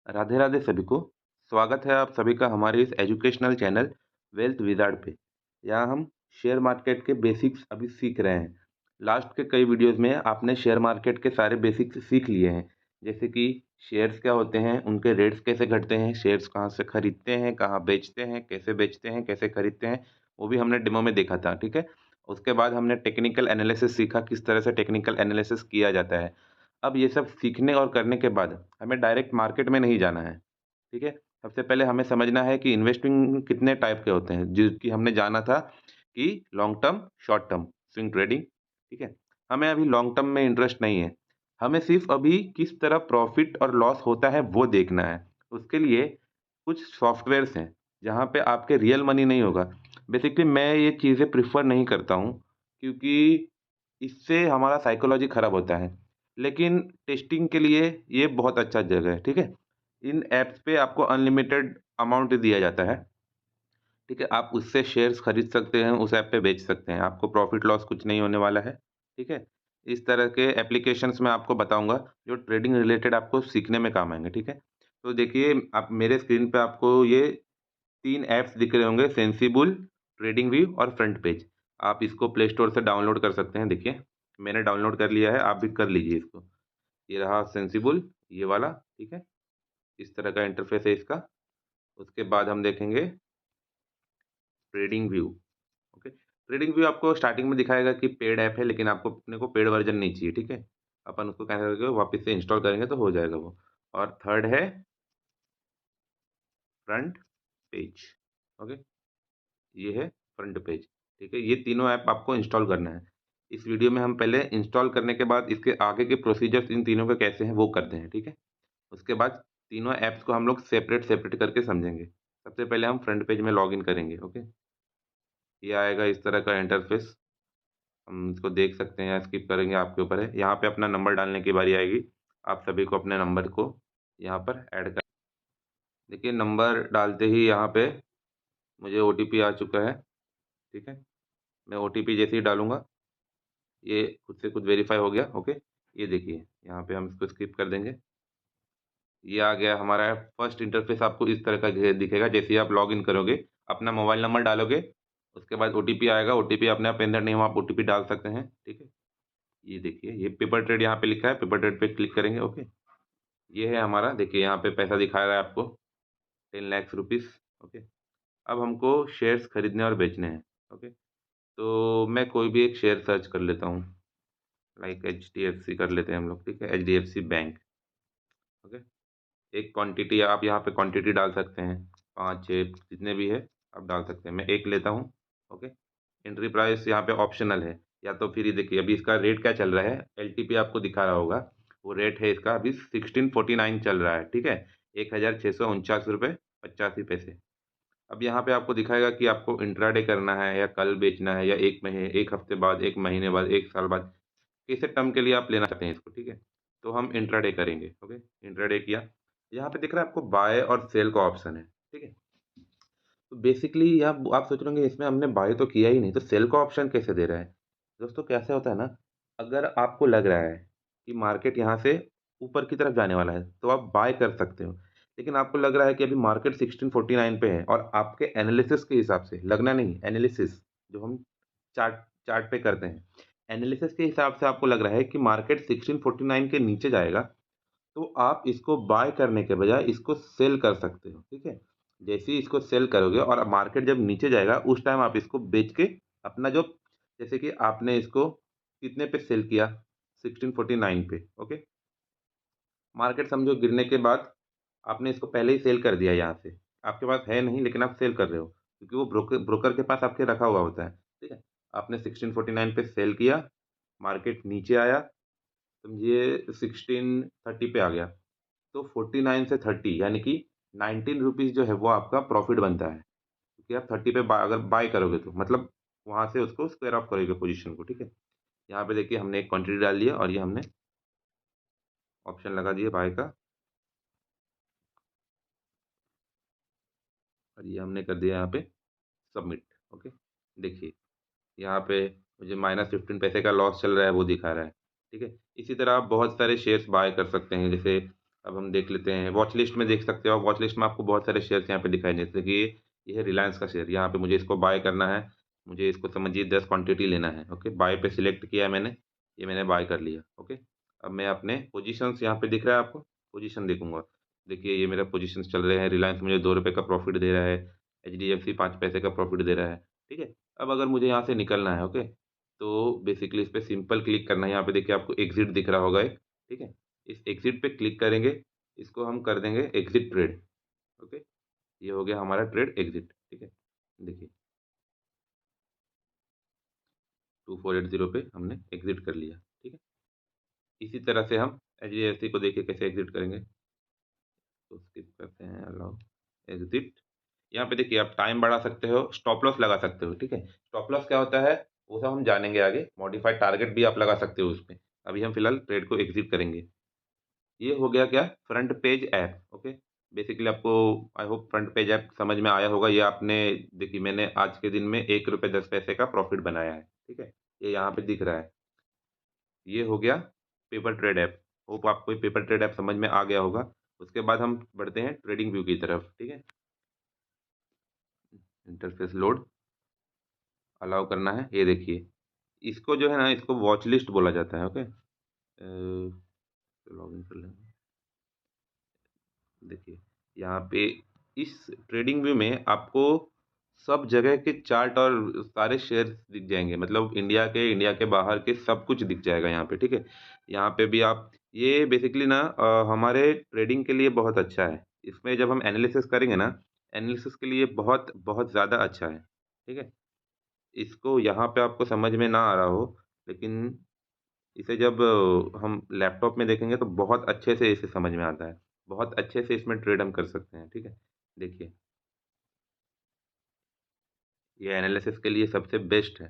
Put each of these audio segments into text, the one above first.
राधे राधे सभी को। स्वागत है आप सभी का हमारे इस एजुकेशनल चैनल वेल्थ विज़ार्ड पे। यहाँ हम शेयर मार्केट के बेसिक्स अभी सीख रहे हैं। लास्ट के कई वीडियोस में आपने शेयर मार्केट के सारे बेसिक्स सीख लिए हैं, जैसे कि शेयर्स क्या होते हैं, उनके रेट्स कैसे घटते हैं, शेयर्स कहाँ से खरीदते हैं, कहाँ बेचते हैं, कैसे खरीदते हैं, वो भी हमने डेमो में देखा था, ठीक है। उसके बाद हमने टेक्निकल एनालिसिस सीखा, किस तरह से टेक्निकल एनालिसिस किया जाता है। अब ये सब सीखने और करने के बाद हमें डायरेक्ट मार्केट में नहीं जाना है, ठीक है? सबसे पहले हमें समझना है कि इन्वेस्टिंग कितने टाइप के होते हैं, जो कि हमने जाना था कि long term, short term, swing trading, ठीक है? हमें अभी लॉन्ग टर्म में इंटरेस्ट नहीं है। हमें सिर्फ़ अभी किस तरह प्रॉफ़िट और लॉस होता है वो देखना है। उसके लिए कुछ सॉफ्टवेयर्स हैं, जहाँ पे आपके रियल मनी नहीं होगा। बेसिकली मैं ये चीज़ें प्रेफ़र नहीं करता हूँ, क्योंकि इससे हमारा साइकोलॉजी खराब होता है। लेकिन टेस्टिंग के लिए ये बहुत अच्छा जगह है, ठीक है? इन ऐप्स पे आपको अनलिमिटेड अमाउंट दिया जाता है, ठीक है? आप उससे शेयर्स खरीद सकते हैं, उस ऐप पे बेच सकते हैं। आपको प्रॉफ़िट लॉस कुछ नहीं होने वाला है, ठीक है? इस तरह के एप्लीकेशंस मैं आपको बताऊँगा, जो ट्रेडिंग रिलेटेड आपको सीखने में काम आएँगे, ठीक है? तो देखिए, आप मेरे स्क्रीन पे आपको ये 3 ऐप्स दिख रहे होंगे, सेंसिबल, ट्रेडिंग व्यू और फ्रंट पेज। आप इसको प्ले स्टोर से डाउनलोड कर सकते हैं, देखिए, मैंने डाउनलोड कर लिया है, आप भी कर लीजिए इसको। ये रहा सेंसिबल, ये वाला, ठीक है? इस तरह का इंटरफ़ेस है इसका। उसके बाद हम देखेंगे trading view, okay? Trading view आपको स्टार्टिंग में दिखाएगा कि पेड ऐप है, लेकिन आपको अपने को पेड वर्ज़न नहीं चाहिए, ठीक है? अपन उसको क्या करेंगे, वापस से इंस्टॉल करेंगे तो हो जाएगा वो। और थर्ड है फ्रंट पेज, ओके? ये है फ्रंट पेज, ठीक है? ये तीनों ऐप आपको इंस्टॉल करना है। इस वीडियो में हम पहले इंस्टॉल करने के बाद इसके आगे के प्रोसीजर्स इन तीनों के कैसे हैं वो करते हैं, ठीक है? उसके बाद तीनों ऐप्स को हम लोग सेपरेट-सेपरेट करके समझेंगे। सबसे पहले हम फ्रंट पेज में लॉगिन करेंगे, ओके? ये आएगा इस तरह का इंटरफ़ेस, हम इसको देख सकते हैं या स्किप करेंगे आपके ऊपर है। यहाँ पे अपना नंबर डालने की बारी आएगी। आप सभी को अपने नंबर को यहाँ पर ऐड कर, देखिए नंबर डालते ही यहाँ पे मुझे ओटीपी आ चुका है, ठीक है? मैं ओटीपी जैसे ही डालूँगा, ये खुद से खुद वेरीफ़ाई हो गया, ओके? ये देखिए, यहाँ पे हम इसको स्किप कर देंगे। ये आ गया हमारा फर्स्ट इंटरफ़ेस, आपको इस तरह का दिखेगा जैसे ही आप लॉगिन करोगे, अपना मोबाइल नंबर डालोगे, उसके बाद ओटीपी आएगा, ओटीपी अपने आप एंटर नहीं हुआ, आप ओटीपी डाल सकते हैं, ठीक है? ये देखिए, ये पेपर ट्रेड यहाँ पे लिखा है, पेपर ट्रेड पे क्लिक करेंगे, ओके? ये है हमारा, देखिए यहाँ पे पैसा दिखा रहा है आपको 10 लाख रुपीज़, ओके? अब हमको शेयर्स खरीदने और बेचने हैं, ओके? तो मैं कोई भी एक शेयर सर्च कर लेता हूँ, लाइक एचडीएफसी कर लेते हैं हम लोग, ठीक है? HDFC bank, okay? एक क्वांटिटी आप यहाँ पे क्वांटिटी डाल सकते हैं, 5-6 जितने भी है आप डाल सकते हैं। मैं 1 लेता हूँ, ओके? एंट्री प्राइस यहाँ पे ऑप्शनल है, या तो फिर ये देखिए अभी इसका रेट क्या चल रहा है, एलटीपी आपको दिखा रहा होगा, वो रेट है इसका अभी 1649 चल रहा है, ठीक है? ₹1649.85। अब यहाँ पे आपको दिखाएगा कि आपको इंट्राडे करना है या कल बेचना है या 1 हफ्ते बाद, 1 महीने बाद, 1 साल बाद, किस टर्म के लिए आप लेना चाहते हैं इसको, ठीक है? तो हम इंट्राडे करेंगे, ओके? इंट्राडे किया, यहाँ पे दिख रहा है आपको बाय और सेल का ऑप्शन है, ठीक है? तो बेसिकली यहाँ आप सोच रहे होंगे इसमें हमने बाय तो किया ही नहीं, तो सेल का ऑप्शन कैसे दे रहा है? दोस्तों कैसे होता है ना, अगर आपको लग रहा है कि मार्केट यहाँ से ऊपर की तरफ जाने वाला है, तो आप बाय कर सकते हो। लेकिन आपको लग रहा है कि अभी मार्केट 1649 पे है और आपके एनालिसिस के हिसाब से, लगना नहीं, एनालिसिस जो हम चार्ट चार्ट पे करते हैं, एनालिसिस के हिसाब से आपको लग रहा है कि मार्केट 1649 के नीचे जाएगा, तो आप इसको बाय करने के बजाय इसको सेल कर सकते हो, ठीक है? जैसे ही इसको सेल करोगे और मार्केट जब नीचे जाएगा, उस टाइम आप इसको बेच के अपना जो, जैसे कि आपने इसको कितने पे सेल किया? 1649 पे, ओके? मार्केट समझो गिरने के बाद आपने इसको पहले ही सेल कर दिया यहाँ से। आपके पास है नहीं लेकिन आप सेल कर रहे हो, क्योंकि वो ब्रोकर के पास आपके रखा हुआ होता है, ठीक है? आपने 1649 पे सेल किया, मार्केट नीचे आया, समझिए 1630 पे आ गया। तो 49 से 30 यानी कि 19 रुपीज़ जो है वो आपका प्रॉफ़िट बनता है। क्योंकि आप 30 पे अगर बाय करोगे तो मतलब वहाँ से उसको स्क्वायर ऑफ करोगे पोज़ीशन को, ठीक है? यहाँ पे देखिए हमने एक क्वांटिटी डाल दिया और ये हमने ऑप्शन लगा दिया बाय का और ये हमने कर दिया यहाँ पे सबमिट, ओके? देखिए यहाँ पे मुझे -15 पैसे का लॉस चल रहा है वो दिखा रहा है, ठीक है? इसी तरह आप बहुत सारे शेयर्स बाय कर सकते हैं, जैसे अब हम देख लेते हैं, वॉच लिस्ट में देख सकते हो आप, वॉच लिस्ट में आपको बहुत सारे शेयर्स यहाँ पे दिखाई देते हैं कि ये है रिलायंस का शेयर, यहाँ पे मुझे इसको बाय करना है, मुझे इसको समझिए 10 क्वांटिटी लेना है। ओके, बाय पे सिलेक्ट किया है मैंने, ये मैंने बाय कर लिया। ओके, अब मैं अपने पोजीशंस यहाँ पे दिख रहा है आपको, पोजीशन देखूंगा। देखिए ये मेरा पोजीशंस चल रहे हैं, रिलायंस मुझे 2 रुपये का प्रॉफिट दे रहा है, HDFC 5 पैसे का प्रॉफिट दे रहा है। ठीक है, अब अगर मुझे यहाँ से निकलना है, ओके, तो बेसिकली इस पर सिंपल क्लिक करना है। यहाँ पे देखिए आपको एग्जिट दिख रहा होगा एक, ठीक है, इस एग्जिट पे क्लिक करेंगे, इसको हम कर देंगे एग्जिट ट्रेड। ओके, ये हो गया हमारा ट्रेड एग्जिट। ठीक है, देखिए 2480 पे हमने एग्जिट कर लिया। ठीक है, इसी तरह से हम HDFC को देखिए कैसे एग्जिट करेंगे, तो स्किप करते हैं, अलाउ, एग्जिट। यहाँ पे देखिए आप टाइम बढ़ा सकते हो, स्टॉप लॉस लगा सकते हो। ठीक है, स्टॉप लॉस क्या होता है वो सब हम जानेंगे आगे, मॉडिफाइड टारगेट भी आप लगा सकते हो उसमें। अभी हम फिलहाल ट्रेड को एग्जिट करेंगे। ये हो गया क्या, front page app. Okay, basically आपको I hope front page app समझ में आया होगा। ये आपने देखिए मैंने आज के दिन में 1 रुपये 10 पैसे का प्रॉफिट बनाया है। ठीक है, ये यहाँ पे दिख रहा है, ये हो गया पेपर ट्रेड ऐप। होप आपको ये पेपर ट्रेड ऐप समझ में आ गया होगा। उसके बाद हम बढ़ते हैं ट्रेडिंग व्यू की तरफ। ठीक है, इंटरफेस लोड, अलाउ करना है। ये देखिए इसको जो है ना, इसको वॉच लिस्ट बोला जाता है। ओके, लॉग इन कर लेंगे। देखिए यहाँ पे इस ट्रेडिंग व्यू में आपको सब जगह के चार्ट और सारे शेयर दिख जाएंगे, मतलब इंडिया के बाहर के सब कुछ दिख जाएगा यहाँ पे। ठीक है, यहाँ पे भी आप, ये बेसिकली ना हमारे ट्रेडिंग के लिए बहुत अच्छा है। इसमें जब हम एनालिसिस करेंगे ना, एनालिसिस के लिए बहुत बहुत ज़्यादा अच्छा है। ठीक है, इसको यहाँ पे आपको समझ में ना आ रहा हो, लेकिन इसे जब हम लैपटॉप में देखेंगे तो बहुत अच्छे से इसे समझ में आता है, बहुत अच्छे से इसमें ट्रेड हम कर सकते हैं। ठीक है, देखिए ये एनालिसिस के लिए सबसे बेस्ट है।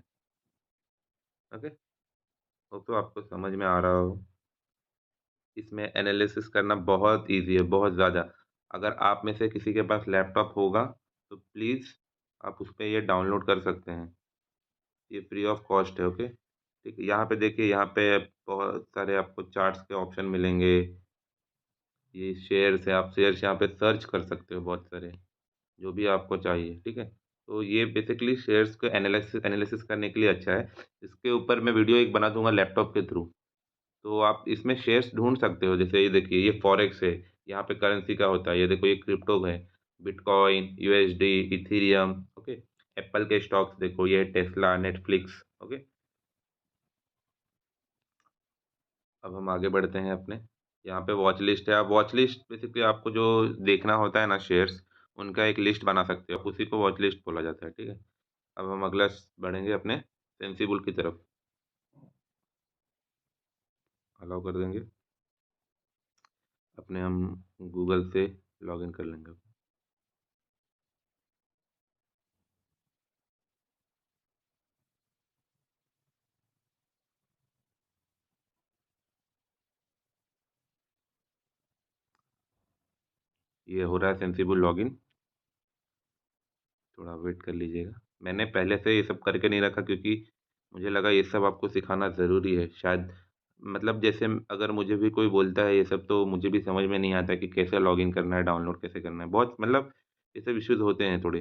ओके, वो तो आपको समझ में आ रहा हो, इसमें एनालिसिस करना बहुत इजी है, बहुत ज़्यादा। अगर आप में से किसी के पास लैपटॉप होगा तो प्लीज़ आप उस पे ये डाउनलोड कर सकते हैं, ये फ्री ऑफ कॉस्ट है। ओके, ठीक है, यहाँ पे देखिए, यहाँ पे बहुत सारे आपको चार्ट्स के ऑप्शन मिलेंगे। ये शेयर्स है, आप शेयर्स यहाँ पे सर्च कर सकते हो बहुत सारे, जो भी आपको चाहिए। ठीक है, तो ये बेसिकली शेयर्स को एनालिसिस एनालिसिस करने के लिए अच्छा है। इसके ऊपर मैं वीडियो एक बना दूंगा लैपटॉप के थ्रू, तो आप इसमें शेयर्स ढूंढ सकते हो। जैसे ये देखिए ये फॉरेक्स है, यहाँ पे करेंसी का होता है। ये देखो ये क्रिप्टो है, bitcoin, USD, Ethereum. Okay, Apple के स्टॉक्स देखो, ये टेस्ला, नेटफ्लिक्स। ओके, अब हम आगे बढ़ते हैं अपने, यहाँ पे वॉच लिस्ट है। आप वॉच लिस्ट बेसिकली आपको जो देखना होता है ना शेयर्स, उनका एक लिस्ट बना सकते हो आप, उसी को वॉच लिस्ट बोला जाता है। ठीक है, अब हम अगला बढ़ेंगे अपने सेंसिबल की तरफ, अलाउ कर देंगे। अपने हम गूगल से लॉगिन कर लेंगे। ये हो रहा है सेंसिबल लॉगिन, थोड़ा वेट कर लीजिएगा। मैंने पहले से ये सब करके नहीं रखा क्योंकि मुझे लगा ये सब आपको सिखाना ज़रूरी है शायद। मतलब जैसे अगर मुझे भी कोई बोलता है ये सब, तो मुझे भी समझ में नहीं आता कि कैसे लॉगिन करना है, डाउनलोड कैसे करना है, बहुत मतलब ये सब इश्यूज़ होते हैं थोड़े।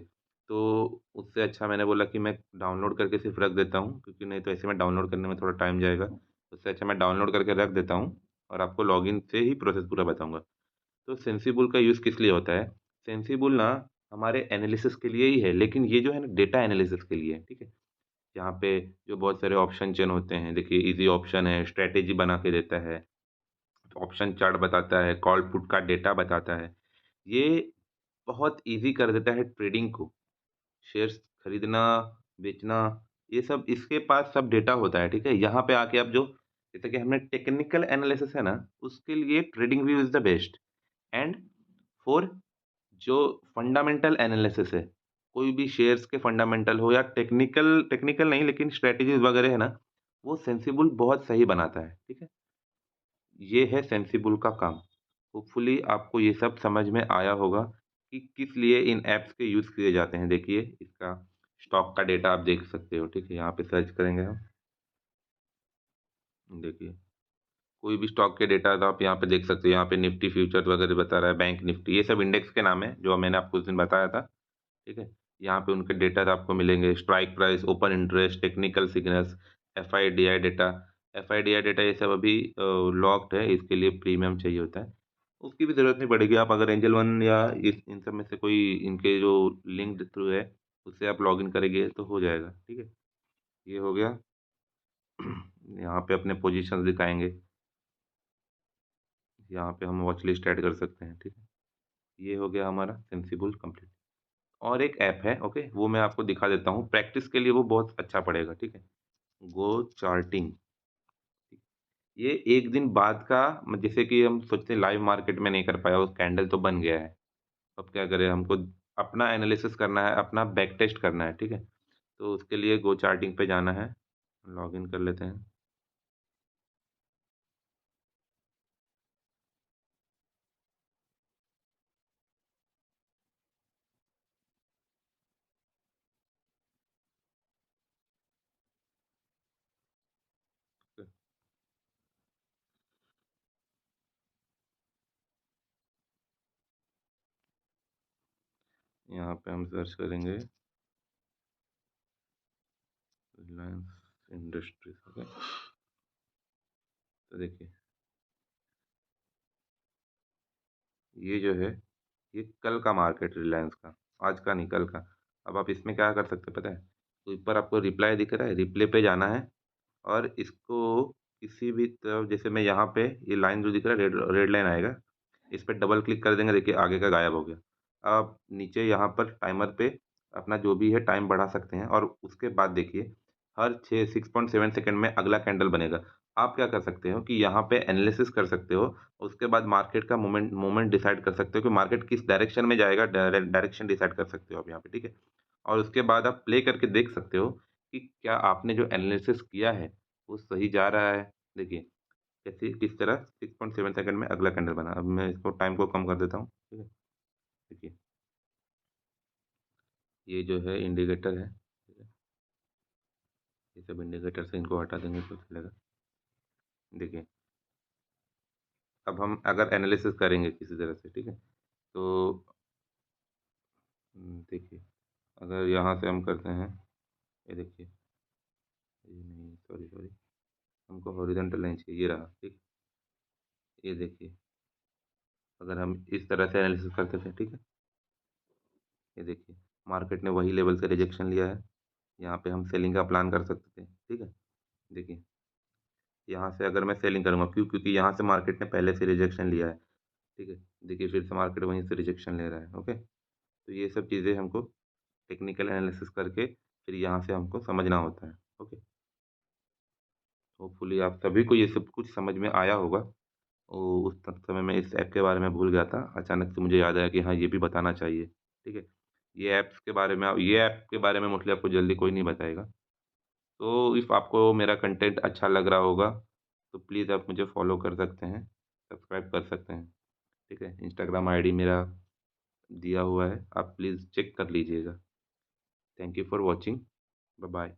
तो उससे अच्छा मैंने बोला कि मैं डाउनलोड करके सिर्फ रख देता हूँ, क्योंकि नहीं तो ऐसे में डाउनलोड करने में थोड़ा टाइम जाएगा। उससे अच्छा मैं डाउनलोड करके रख देता हूँ और आपको लॉगिन से ही प्रोसेस पूरा बताऊँगा। तो सेंसिबल का यूज़ किस लिए होता है? सेंसिबल ना हमारे एनालिसिस के लिए ही है, लेकिन ये जो है ना डेटा एनालिसिस के लिए है। ठीक है, यहाँ पे जो बहुत सारे ऑप्शन चेन होते हैं, देखिए इजी ऑप्शन है, स्ट्रेटेजी बना के देता है, ऑप्शन चार्ट बताता है, कॉल पुट का डेटा बताता है। ये बहुत इजी कर देता है ट्रेडिंग को, शेयर्स खरीदना, बेचना, ये सब इसके पास सब डेटा होता है। ठीक है, यहाँ पे आके आप जो, जैसे कि हमने टेक्निकल एनालिसिस है ना, उसके लिए trading view is the best. And for जो फंडामेंटल एनालिसिस है, कोई भी शेयर्स के फंडामेंटल हो या टेक्निकल टेक्निकल नहीं लेकिन स्ट्रेटेजीज वगैरह है ना, वो सेंसिबल बहुत सही बनाता है। ठीक है, ये है सेंसिबल का काम। होपफुली आपको ये सब समझ में आया होगा कि किस लिए इन ऐप्स के यूज़ किए जाते हैं। देखिए इसका स्टॉक का डेटा आप देख सकते हो। ठीक है, यहाँ पे सर्च करेंगे हम, देखिए कोई भी स्टॉक के डेटा तो आप यहाँ पे देख सकते हो। यहाँ पे निफ्टी फ्यूचर वगैरह बता रहा है, बैंक निफ्टी, ये सब इंडेक्स के नाम है जो मैंने आपको उस दिन बताया था। ठीक है, यहाँ पे उनके डेटा आपको मिलेंगे, strike price, open interest, technical signals, FIDI data. FIDI data ये सब अभी लॉक्ड है, इसके लिए प्रीमियम चाहिए होता है, उसकी भी ज़रूरत नहीं पड़ेगी। आप अगर एंजल वन या इस इन सब में से कोई इनके जो लिंक्ड थ्रू है उससे आप लॉगिन करेंगे तो हो जाएगा। ठीक है, ये हो गया। यहाँ पे अपने पोजीशंस दिखाएंगे, यहाँ पे हम वॉच लिस्ट ऐड कर सकते हैं। ठीक है, ये हो गया हमारा सेंसिबल कंप्लीट। और एक ऐप है, ओके, वो मैं आपको दिखा देता हूँ, प्रैक्टिस के लिए वो बहुत अच्छा पड़ेगा। ठीक है, गो चार्टिंग। ये एक दिन बाद का जैसे कि हम सोचते हैं लाइव मार्केट में नहीं कर पाया, वो कैंडल तो बन गया है, अब क्या करें, हमको अपना एनालिसिस करना है, अपना बैक टेस्ट करना है। ठीक है, तो उसके लिए गो चार्टिंग पे जाना है, लॉगिन कर लेते हैं। यहाँ पे हम सर्च करेंगे रिलायंस इंडस्ट्रीज। ओके, तो देखिए ये जो है, ये कल का मार्केट रिलायंस का, आज का नहीं, कल का। अब आप इसमें क्या कर सकते हैं पता है, तो ऊपर आपको रिप्लाई दिख रहा है, रिप्ले पे जाना है और इसको किसी भी तरफ, जैसे मैं यहाँ पे ये लाइन जो दिख रहा है, रेड रेड लाइन आएगा, इस पे डबल क्लिक कर देंगे, देखिए आगे का गायब हो गया। आप नीचे यहाँ पर टाइमर पे अपना जो भी है टाइम बढ़ा सकते हैं और उसके बाद देखिए हर 6.7 सेकंड में अगला कैंडल बनेगा। आप क्या कर सकते हो कि यहाँ पे एनालिसिस कर सकते हो, उसके बाद मार्केट का मोमेंट मोमेंट डिसाइड कर सकते हो कि मार्केट किस डायरेक्शन में जाएगा, डायरेक्शन डिसाइड कर सकते हो आप यहाँ पे। ठीक है, और उसके बाद आप प्ले करके देख सकते हो कि क्या आपने जो एनालिसिस किया है वो सही जा रहा है। देखिए कैसे, किस तरह 6.7 सेकंड में अगला कैंडल बना। अब मैं इसको टाइम को कम कर देता हूँ। ठीक है, देखिए ये जो है इंडिकेटर है। ठीक है, ये सब इंडिकेटर से इनको हटा देंगे तो चलेगा। देखिए अब हम अगर एनालिसिस करेंगे किसी तरह से, ठीक है, तो देखिए अगर यहाँ से हम करते हैं, ये देखिए, ये नहीं, सॉरी सॉरी, हमको हॉरिजॉन्टल लाइन चाहिए, ये रहा। ठीक, ये देखिए अगर हम इस तरह से एनालिसिस करते थे, ठीक है, ये देखिए मार्केट ने वही लेवल से रिजेक्शन लिया है, यहाँ पे हम सेलिंग का प्लान कर सकते थे। ठीक है, देखिए यहाँ से अगर मैं सेलिंग करूँगा, क्योंकि यहाँ से मार्केट ने पहले से रिजेक्शन लिया है। ठीक है, देखिए फिर से मार्केट वहीं से रिजेक्शन ले रहा है। ओके, तो ये सब चीज़ें हमको टेक्निकल एनालिसिस करके फिर यहाँ से हमको समझना होता है। ओके, होपफुली आप सभी को ये सब कुछ समझ में आया होगा। उस समय मैं इस ऐप के बारे में भूल गया था, अचानक से मुझे याद आया कि हाँ ये भी बताना चाहिए। ठीक है, ये ऐप के बारे में मोस्टली आपको जल्दी कोई नहीं बताएगा। तो इफ़ आपको मेरा कंटेंट अच्छा लग रहा होगा तो प्लीज़ आप मुझे फॉलो कर सकते हैं, सब्सक्राइब कर सकते हैं। ठीक है, इंस्टाग्राम आईडी मेरा दिया हुआ है, आप प्लीज़ चेक कर लीजिएगा। Thank you for watching, bye bye.